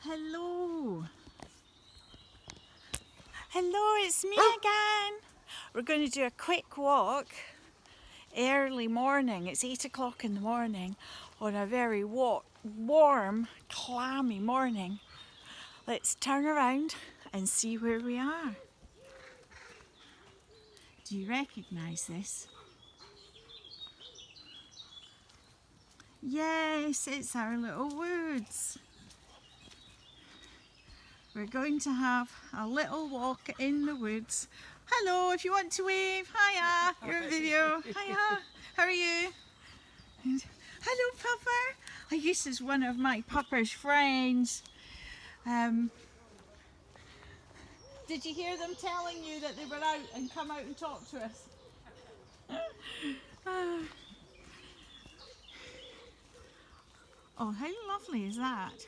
Hello. Hello, it's me again. We're going to do a quick walk early morning. It's 8 o'clock in the morning on a very warm, clammy morning. Let's turn around and see where we are. Do you recognise this? Yes, it's our little woods. We're going to have a little walk in the woods. Hello, if you want to wave. Hiya, you're in video. Hiya, how are you? And, hello, Pupper. This is one of my Pupper's friends. Did you hear them telling you that they were out and come out and talk to us? Oh, how lovely is that?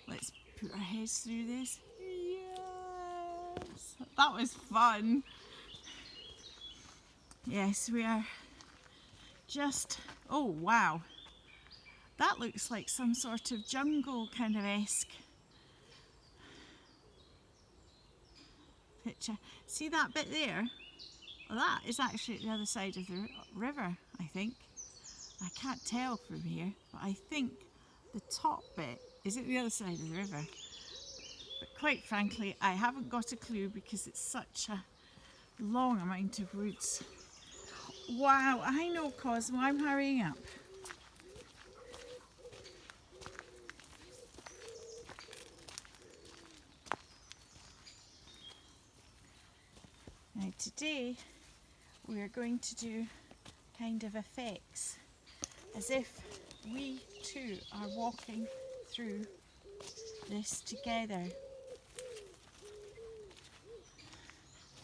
Let's put our heads through this. Yes, that was fun. Yes, we are just, oh wow, that looks like some sort of jungle kind of esque picture. See that bit there? Well, that is actually at the other side of the river, I think. I can't tell from here, but I think the top bit is at the other side of the river. But quite frankly, I haven't got a clue because it's such a long amount of woods. Wow, I know, Cosmo, I'm hurrying up. Now today we are going to do kind of effects as if we too are walking through this together.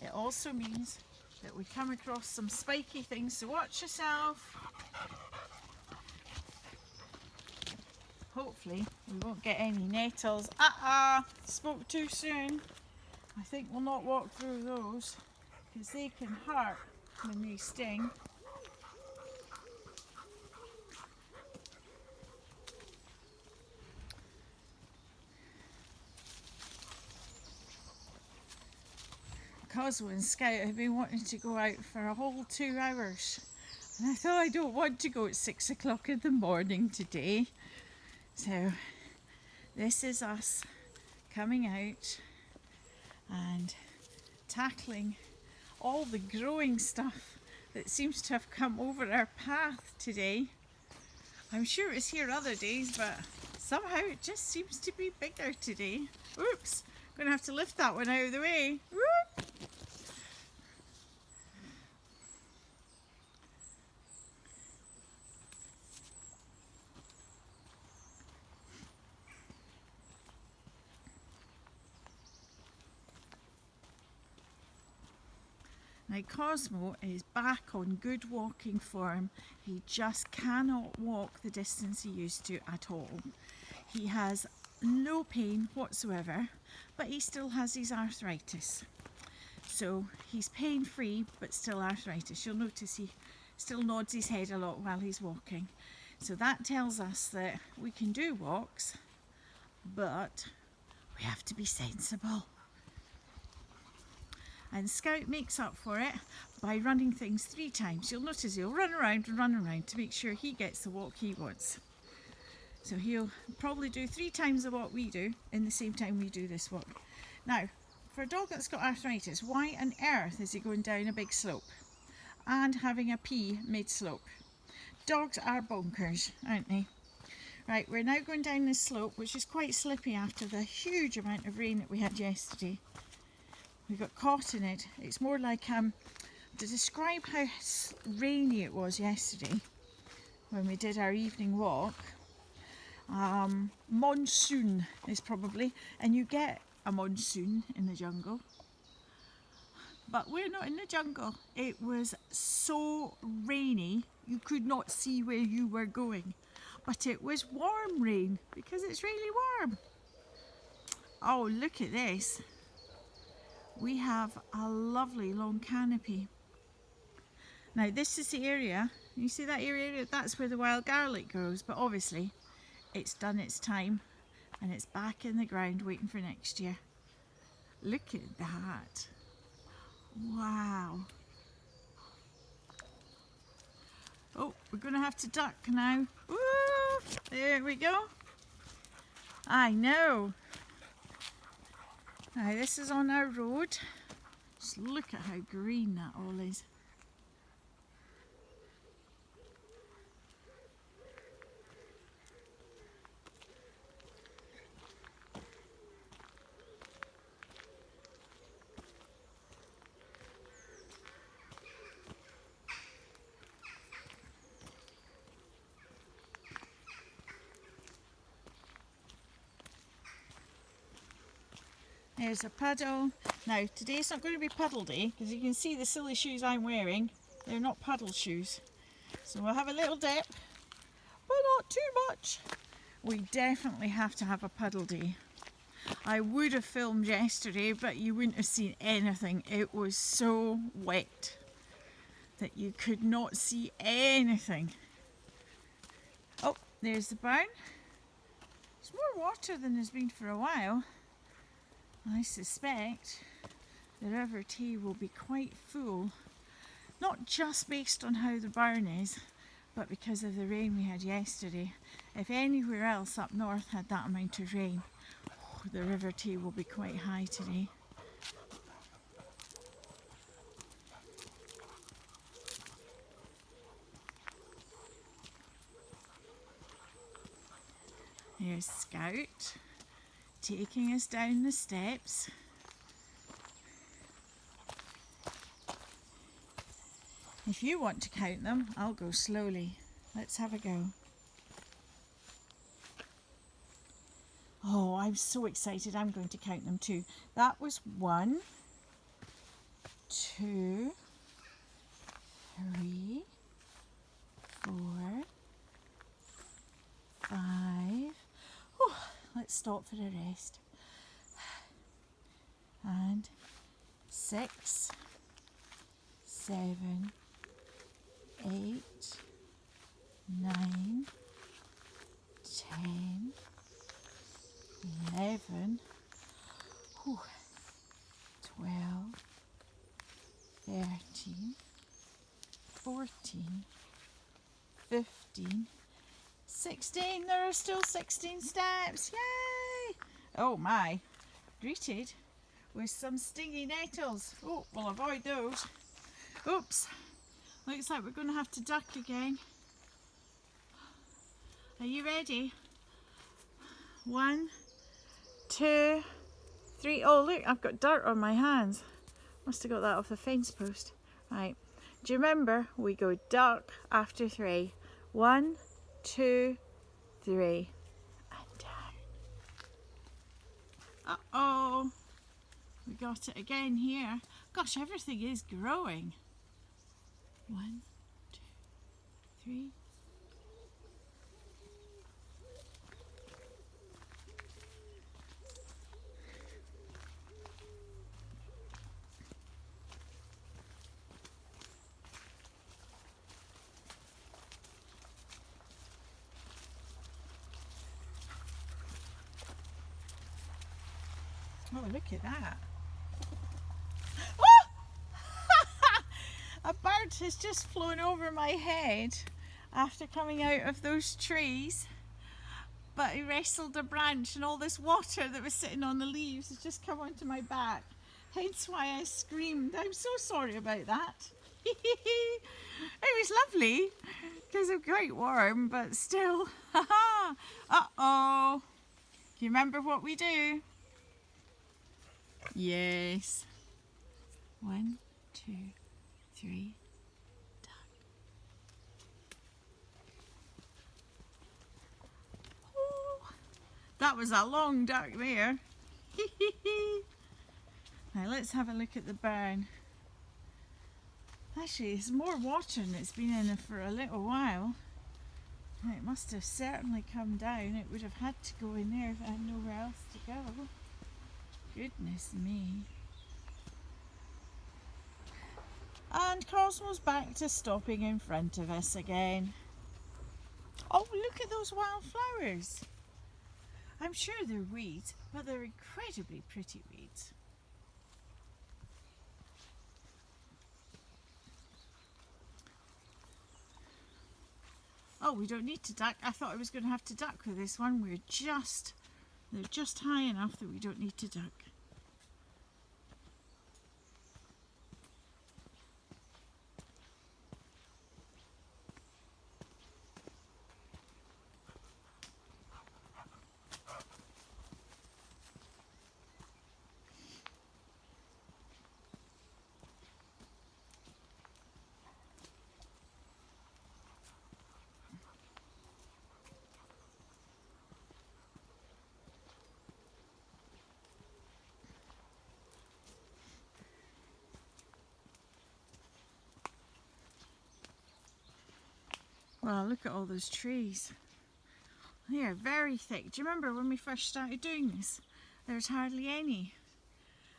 It also means that we come across some spiky things, so watch yourself. Hopefully we won't get any nettles. Spoke too soon. I think we'll not walk through those because they can hurt when they sting. Cosmo and Scout have been wanting to go out for a whole 2 hours. And I thought I don't want to go at 6 o'clock in the morning today. So this is us coming out and tackling all the growing stuff that seems to have come over our path today. I'm sure it's here other days, but somehow it just seems to be bigger today. Oops, I'm going to have to lift that one out of the way. Whoop. Now Cosmo is back on good walking form. He just cannot walk the distance he used to at all. He has no pain whatsoever, but he still has his arthritis. So he's pain free, but still arthritis. You'll notice he still nods his head a lot while he's walking. So that tells us that we can do walks, but we have to be sensible. And Scout makes up for it by running things 3 times. You'll notice he'll run around and run around to make sure he gets the walk he wants. So he'll probably do 3 times the walk we do in the same time we do this walk. Now, for a dog that's got arthritis, why on earth is he going down a big slope and having a pee mid-slope? Dogs are bonkers, aren't they? Right, we're now going down this slope, which is quite slippy after the huge amount of rain that we had yesterday. We got caught in it. It's more like, to describe how rainy it was yesterday when we did our evening walk, monsoon is probably, and you get a monsoon in the jungle, but we're not in the jungle. It was so rainy you could not see where you were going, but it was warm rain because it's really warm. Oh, look at this. We have a lovely long canopy. Now this is the area, you see that area? That's where the wild garlic grows, but obviously it's done its time and it's back in the ground waiting for next year. Look at that. Wow. Oh, we're going to have to duck now. Woo! There we go. I know. Now this is on our road. Just look at how green that all is. There's a puddle. Now today's not going to be puddle day because you can see the silly shoes I'm wearing. They're not puddle shoes. So we'll have a little dip, but not too much. We definitely have to have a puddle day. I would have filmed yesterday, but you wouldn't have seen anything. It was so wet that you could not see anything. Oh, there's the barn. There's more water than there's been for a while. I suspect the River Tay will be quite full, not just based on how the barn is, but because of the rain we had yesterday. If anywhere else up north had that amount of rain, the River Tay will be quite high today. Here's Scout taking us down the steps. If you want to count them, I'll go slowly. Let's have a go. Oh, I'm so excited. I'm going to count them too. That was 1, 2, 3, 4, 5. Oh, let's stop for a rest. And 6, 7, 8, 9, 10, 11, 12, 13, 14, 15, 16. There are still 16 steps. Yay! Oh my. Greeted with some stingy nettles. Oh, we'll avoid those. Oops. Looks like we're going to have to duck again. Are you ready? 1, 2, 3. Oh look, I've got dirt on my hands. Must have got that off the fence post. Right. Do you remember? We go duck after 3. 1, 2, 3. And down. Uh-oh. We got it again here. Gosh, everything is growing. 1, 2, 3. Oh, look at that. Oh! A bird has just flown over my head after coming out of those trees. But he wrestled a branch and all this water that was sitting on the leaves has just come onto my back. Hence why I screamed. I'm so sorry about that. It was lovely because it's quite warm, but still. Uh-oh. Do you remember what we do? Yes. 1, 2, 3, duck. Oh, that was a long duck there. Now let's have a look at the barn. Actually, it's more water and it's been in it for a little while. It must have certainly come down. It would have had to go in there if I had nowhere else to go. Goodness me. And Cosmo's back to stopping in front of us again. Oh, look at those wildflowers. I'm sure they're weeds, but they're incredibly pretty weeds. Oh, we don't need to duck. I thought I was going to have to duck with this one. They're just high enough that we don't need to duck. Well, look at all those trees. They are very thick. Do you remember when we first started doing this? There's hardly any.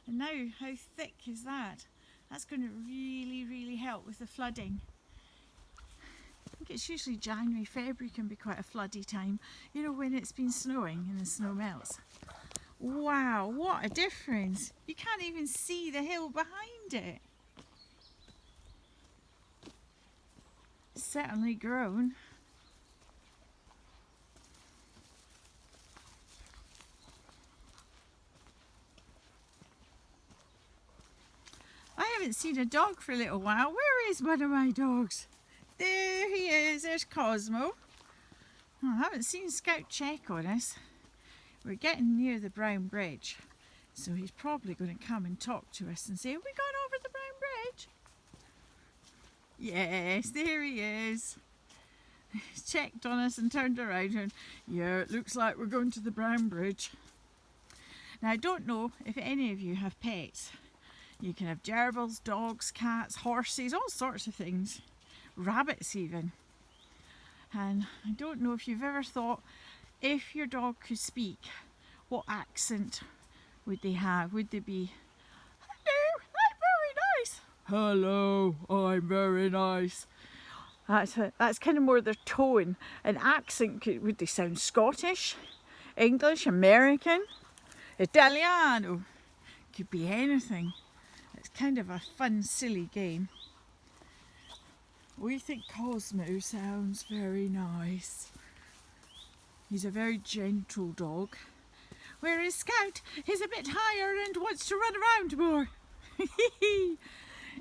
And now, how thick is that? That's going to really, really help with the flooding. I think it's usually January, February can be quite a floody time. You know, when it's been snowing and the snow melts. Wow, what a difference. You can't even see the hill behind it. It's certainly grown. I haven't seen a dog for a little while. Where is one of my dogs? There he is. There's Cosmo. Oh, I haven't seen Scout check on us. We're getting near the Brown Bridge, so he's probably going to come and talk to us and say, have we gone over the Brown Bridge? Yes, there he is. He's checked on us and turned around and, yeah, it looks like we're going to the Brown Bridge. Now, I don't know if any of you have pets. You can have gerbils, dogs, cats, horses, all sorts of things. Rabbits even. And I don't know if you've ever thought, if your dog could speak, what accent would they have? Would they be, hello, I'm very nice. Hello, I'm very nice. That's kind of more their tone. An accent, would they sound Scottish, English, American, Italiano? Could be anything. It's kind of a fun, silly game. We think Cosmo sounds very nice. He's a very gentle dog. Whereas Scout is a bit higher and wants to run around more.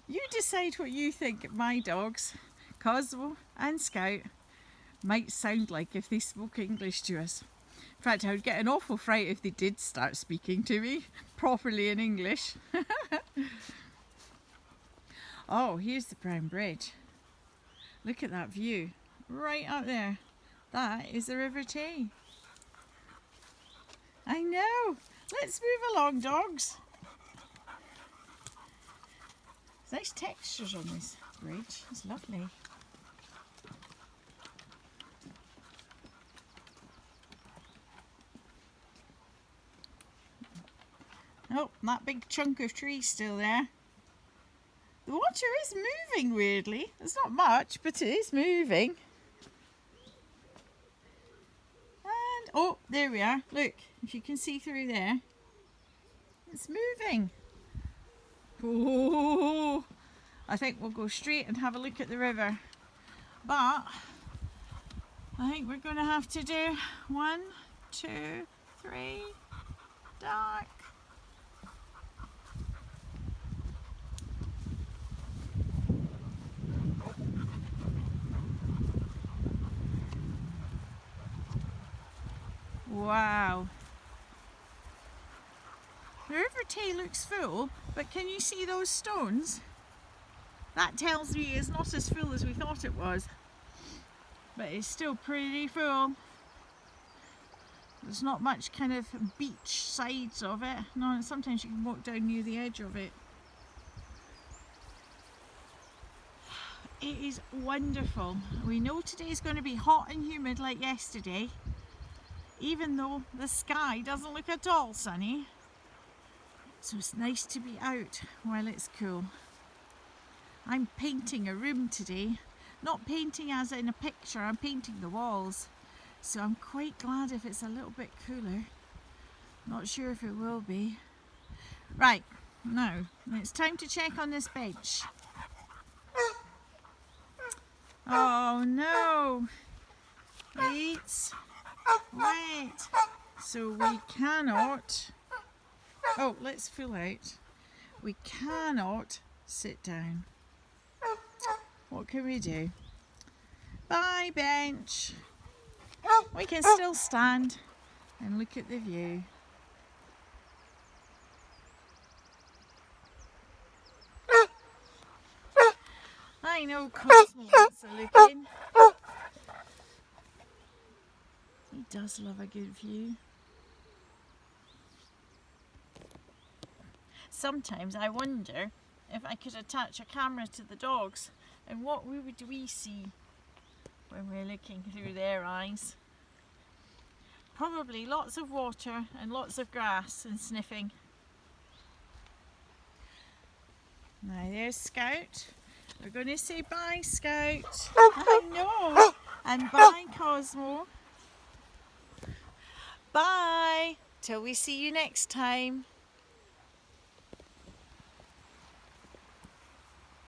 You decide what you think my dogs, Cosmo and Scout, might sound like if they spoke English to us. In fact, I would get an awful fright if they did start speaking to me properly in English. Oh, here's the Brown Bridge. Look at that view, right up there. That is the River Tay. I know. Let's move along, dogs. There's nice textures on this bridge. It's lovely. Oh, that big chunk of tree still there. The water is moving weirdly. It's not much, but it is moving. And, oh, there we are. Look, if you can see through there. It's moving. Oh, I think we'll go straight and have a look at the river. But I think we're going to have to do 1, 2, 3, duck. Wow. The River Tay looks full, but can you see those stones? That tells me it's not as full as we thought it was. But it's still pretty full. There's not much kind of beach sides of it. No, sometimes you can walk down near the edge of it. It is wonderful. We know today is going to be hot and humid like yesterday, even though the sky doesn't look at all sunny. So it's nice to be out while it's cool. I'm painting a room today. Not painting as in a picture, I'm painting the walls. So I'm quite glad if it's a little bit cooler. Not sure if it will be. Right, now it's time to check on this bench. Oh no, it's wet. So we cannot, oh, let's fill out. We cannot sit down. What can we do? Bye, bench. We can still stand and look at the view. I know Cosmo wants a look in. He does love a good view. Sometimes I wonder if I could attach a camera to the dogs and what would we see when we're looking through their eyes. Probably lots of water and lots of grass and sniffing. Now there's Scout. We're going to say bye, Scout. I know. And bye, Cosmo. Bye. Till we see you next time.